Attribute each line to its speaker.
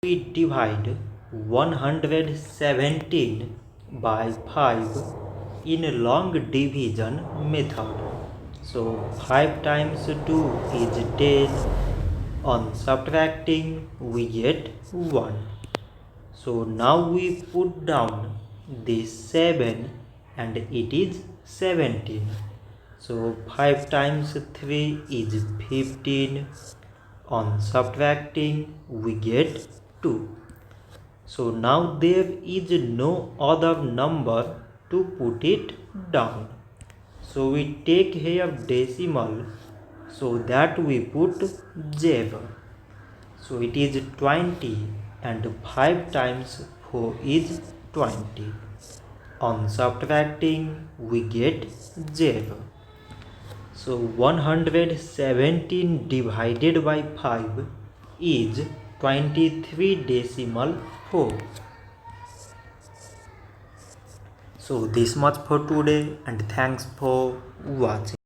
Speaker 1: We divide 117 by 5 in long division method. So 5 times 2 is 10. On subtracting we get 1. So now we put down this 7 and it is 17. So 5 times 3 is 15. On subtracting we get 2. So now there is no other number to put it down. So we take here decimal so that we put 0. So it is 20 and 5 times 4 is 20. On subtracting we get 0. So 117 divided by 5 is 23.4. So this much for today and thanks for watching.